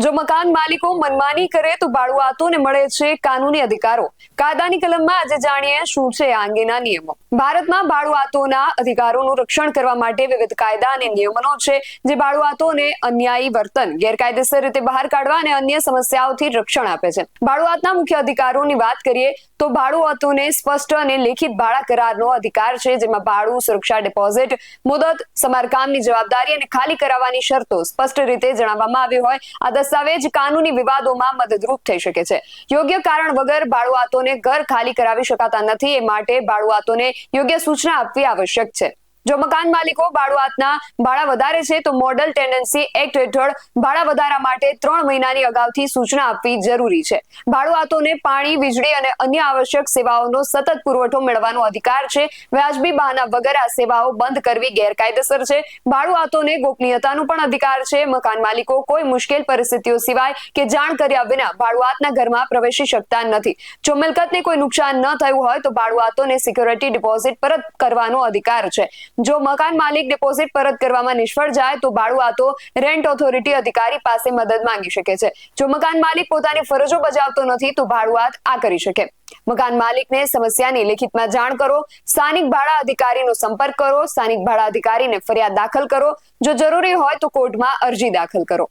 જો મકાન માલિકો મનમાની કરે તો ભાડુઆતોને મળે છે કાનૂની અધિકારો। કાયદાની કલમમાં આજે જાણીએ શું છે આ અંગેના નિયમો। ભારતમાં ભાડુઆતોના અધિકારોનું રક્ષણ કરવા માટે વિવિધ કાયદા અને નિયમો છે, જે ભાડુઆતોને અન્યાયી વર્તન, ગેરકાયદેસર રીતે બહાર કાઢવા અને અન્ય સમસ્યાઓથી રક્ષણ આપે છે। ભાડુઆતના મુખ્ય અધિકારોની વાત કરીએ તો ભાડુઆતોને સ્પષ્ટ અને લેખિત ભાડા કરારનો અધિકાર છે, જેમાં ભાડું, સુરક્ષા ડિપોઝિટ, મુદત, સમારકામની જવાબદારી અને ખાલી કરાવવાની શરતો સ્પષ્ટ રીતે જણાવવામાં આવી હોય। આ દસ્તાવેજ કાનૂની વિવાદોમાં મદદરૂપ થઈ શકે છે। યોગ્ય કારણ વગર ભાડુઆતોને ઘર ખાલી કરાવી શકાતા નથી, એ માટે ભાડુઆતોને યોગ્ય સૂચના આપવી આવશ્યક છે। જો મકાન માલિકો ભાડુઆતના ભાડા વધારે છે તો મોડલ ટેન્ડન્સી એક્ટ હેઠળ ભાડા વધારા માટે 3 મહિનાની અગાઉથી સૂચના આપવી જરૂરી છે। ભાડુઆતોને પાણી, વીજળી અને અન્ય આવશ્યક સેવાઓનો સતત પુરવઠો મેળવવાનો અધિકાર છે। વ્યાજબી બહાના વગર આ સેવાઓ બંધ કરવી ગેરકાયદેસર છે। ભાડુઆતોને ગોપનીયતાનો પણ અધિકાર છે। મકાન માલિકો કોઈ મુશ્કેલ પરિસ્થિતિઓ સિવાય કે જાણ કર્યા વિના ભાડુઆતના ઘરમાં પ્રવેશી શકતા નથી। જો મિલકતને કોઈ નુકસાન ન થયું હોય તો ભાડુઆતોને સિક્યોરિટી ડિપોઝિટ પરત કરવાનો અધિકાર છે। જો મકાન માલિક ડિપોઝિટ પરત કરવામાં નિષ્ફળ જાય તો ભાડુઆતો રેન્ટ ઓથોરિટી અધિકારી પાસે મદદ માંગી શકે છે। જો મકાન માલિક પોતાની ફરજો બજાવતો નથી તો ભાડુઆત આ કરી શકે। મકાન માલિકને સમસ્યાની લેખિતમાં જાણ કરો, સ્થાનિક ભાડા અધિકારીનો સંપર્ક કરો, સ્થાનિક ભાડા અધિકારીને ફરિયાદ દાખલ કરો, જો જરૂરી હોય તો કોર્ટમાં અરજી દાખલ કરો।